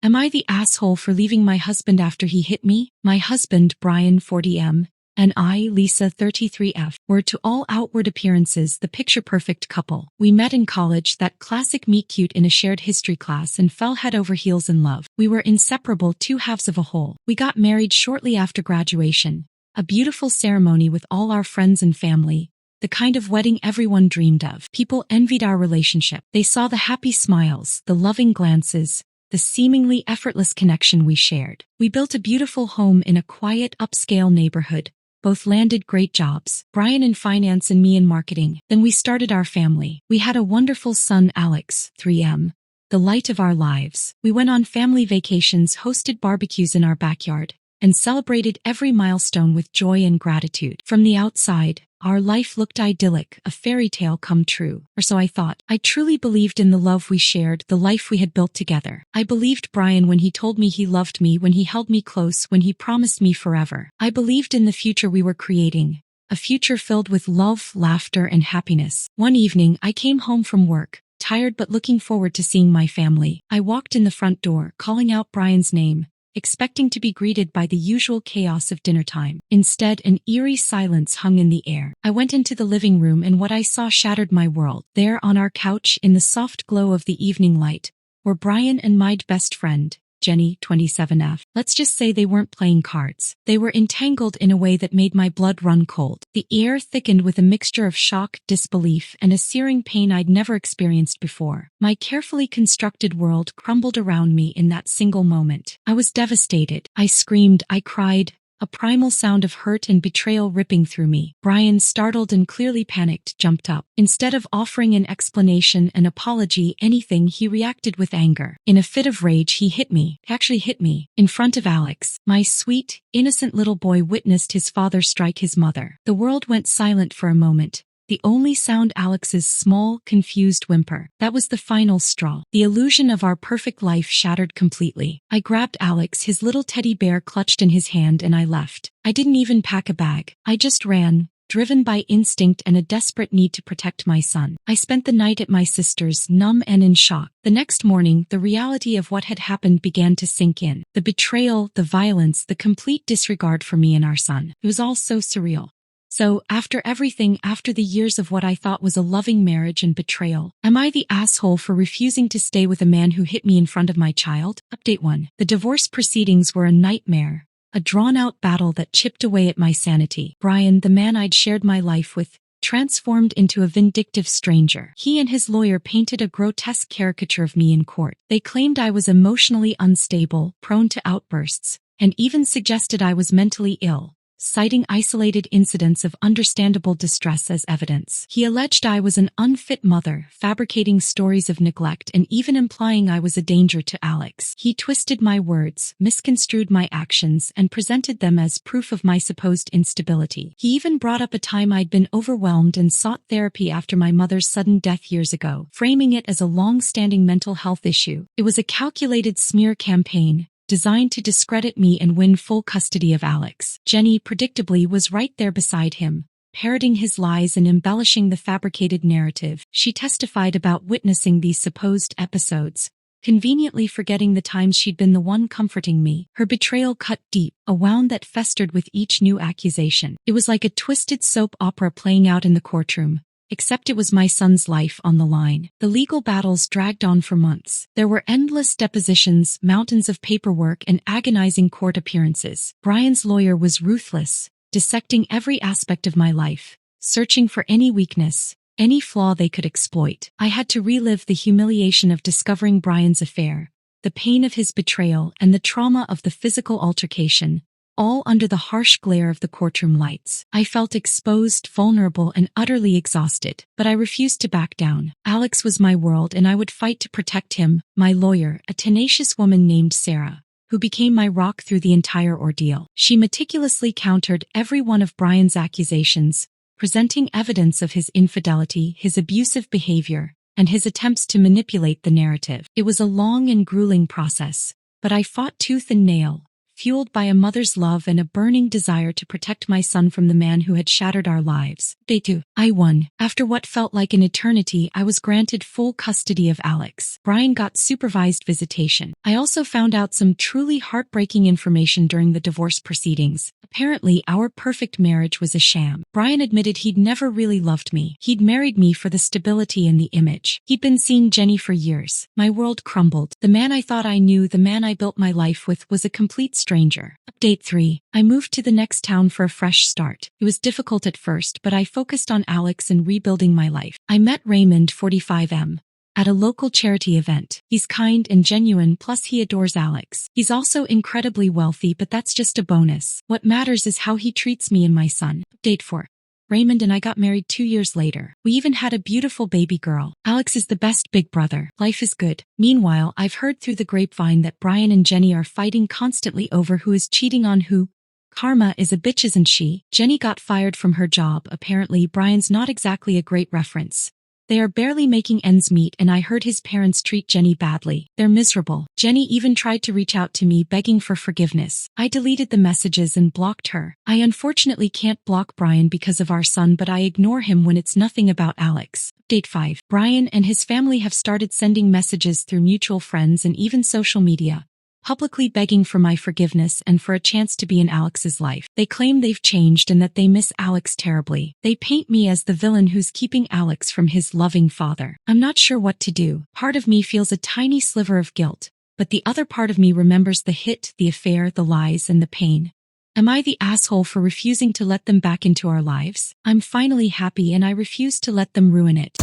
Am I the asshole for leaving my husband after he hit me? My husband, Brian 40M, and I, Lisa 33F, were to all outward appearances the picture-perfect couple. We met in college, that classic meet-cute in a shared history class, and fell head over heels in love. We were inseparable, two halves of a whole. We got married shortly after graduation, a beautiful ceremony with all our friends and family, the kind of wedding everyone dreamed of. People envied our relationship. They saw the happy smiles, the loving glances, the seemingly effortless connection we shared. We built a beautiful home in a quiet, upscale neighborhood. Both landed great jobs, Brian in finance and me in marketing. Then we started our family. We had a wonderful son, Alex, 3M, the light of our lives. We went on family vacations, hosted barbecues in our backyard, and celebrated every milestone with joy and gratitude. From the outside, our life looked idyllic, a fairy tale come true, or so I thought. I truly believed in the love we shared, the life we had built together. I believed Brian when he told me he loved me, when he held me close, when he promised me forever. I believed in the future we were creating, a future filled with love, laughter, and happiness. One evening, I came home from work, tired but looking forward to seeing my family. I walked in the front door, calling out Brian's name, expecting to be greeted by the usual chaos of dinner time. Instead, an eerie silence hung in the air. I went into the living room and what I saw shattered my world. There on our couch, in the soft glow of the evening light, were Brian and my best friend, Jenny, 27F. Let's just say they weren't playing cards. They were entangled in a way that made my blood run cold. The air thickened with a mixture of shock, disbelief, and a searing pain I'd never experienced before. My carefully constructed world crumbled around me in that single moment. I was devastated. I screamed, I cried, a primal sound of hurt and betrayal ripping through me. Brian, startled and clearly panicked, jumped up. Instead of offering an explanation, an apology, anything, he reacted with anger. In a fit of rage, he hit me, in front of Alex. My sweet, innocent little boy witnessed his father strike his mother. The world went silent for a moment. The only sound, Alex's small, confused whimper. That was the final straw. The illusion of our perfect life shattered completely. I grabbed Alex, his little teddy bear clutched in his hand, and I left. I didn't even pack a bag. I just ran, driven by instinct and a desperate need to protect my son. I spent the night at my sister's, numb and in shock. The next morning, the reality of what had happened began to sink in. The betrayal, the violence, the complete disregard for me and our son. It was all so surreal. So, after everything, after the years of what I thought was a loving marriage and betrayal, am I the asshole for refusing to stay with a man who hit me in front of my child? Update 1. The divorce proceedings were a nightmare, a drawn-out battle that chipped away at my sanity. Brian, the man I'd shared my life with, transformed into a vindictive stranger. He and his lawyer painted a grotesque caricature of me in court. They claimed I was emotionally unstable, prone to outbursts, and even suggested I was mentally ill, citing isolated incidents of understandable distress as evidence. He alleged I was an unfit mother, fabricating stories of neglect and even implying I was a danger to Alex. He twisted my words, misconstrued my actions, and presented them as proof of my supposed instability. He even brought up a time I'd been overwhelmed and sought therapy after my mother's sudden death years ago, framing it as a long-standing mental health issue. It was a calculated smear campaign, designed to discredit me and win full custody of Alex. Jenny, predictably, was right there beside him, parroting his lies and embellishing the fabricated narrative. She testified about witnessing these supposed episodes, conveniently forgetting the times she'd been the one comforting me. Her betrayal cut deep, a wound that festered with each new accusation. It was like a twisted soap opera playing out in the courtroom, except it was my son's life on the line. The legal battles dragged on for months. There were endless depositions, mountains of paperwork, and agonizing court appearances. Brian's lawyer was ruthless, dissecting every aspect of my life, searching for any weakness, any flaw they could exploit. I had to relive the humiliation of discovering Brian's affair, the pain of his betrayal, and the trauma of the physical altercation, all under the harsh glare of the courtroom lights. I felt exposed, vulnerable, and utterly exhausted, but I refused to back down. Alex was my world and I would fight to protect him. My lawyer, a tenacious woman named Sarah, who became my rock through the entire ordeal. She meticulously countered every one of Brian's accusations, presenting evidence of his infidelity, his abusive behavior, and his attempts to manipulate the narrative. It was a long and grueling process, but I fought tooth and nail, fueled by a mother's love and a burning desire to protect my son from the man who had shattered our lives. Day 2. I won. After what felt like an eternity, I was granted full custody of Alex. Brian got supervised visitation. I also found out some truly heartbreaking information during the divorce proceedings. Apparently, our perfect marriage was a sham. Brian admitted he'd never really loved me. He'd married me for the stability and the image. He'd been seeing Jenny for years. My world crumbled. The man I thought I knew, the man I built my life with, was a complete stranger. Update 3. I moved to the next town for a fresh start. It was difficult at first, but I focused on Alex and rebuilding my life. I met Raymond, 45M, at a local charity event. He's kind and genuine, plus he adores Alex. He's also incredibly wealthy, but that's just a bonus. What matters is how he treats me and my son. Update 4. Raymond and I got married 2 years later. We even had a beautiful baby girl. Alex is the best big brother. Life is good. Meanwhile, I've heard through the grapevine that Brian and Jenny are fighting constantly over who is cheating on who. Karma is a bitch, isn't she? Jenny got fired from her job. Apparently, Brian's not exactly a great reference. They are barely making ends meet, and I heard his parents treat Jenny badly. They're miserable. Jenny even tried to reach out to me begging for forgiveness. I deleted the messages and blocked her. I unfortunately can't block Brian because of our son, but I ignore him when it's nothing about Alex. Update 5. Brian and his family have started sending messages through mutual friends and even social media, publicly begging for my forgiveness and for a chance to be in Alex's life. They claim they've changed and that they miss Alex terribly. They paint me as the villain who's keeping Alex from his loving father. I'm not sure what to do. Part of me feels a tiny sliver of guilt, but the other part of me remembers the hit, the affair, the lies, and the pain. Am I the asshole for refusing to let them back into our lives? I'm finally happy and I refuse to let them ruin it.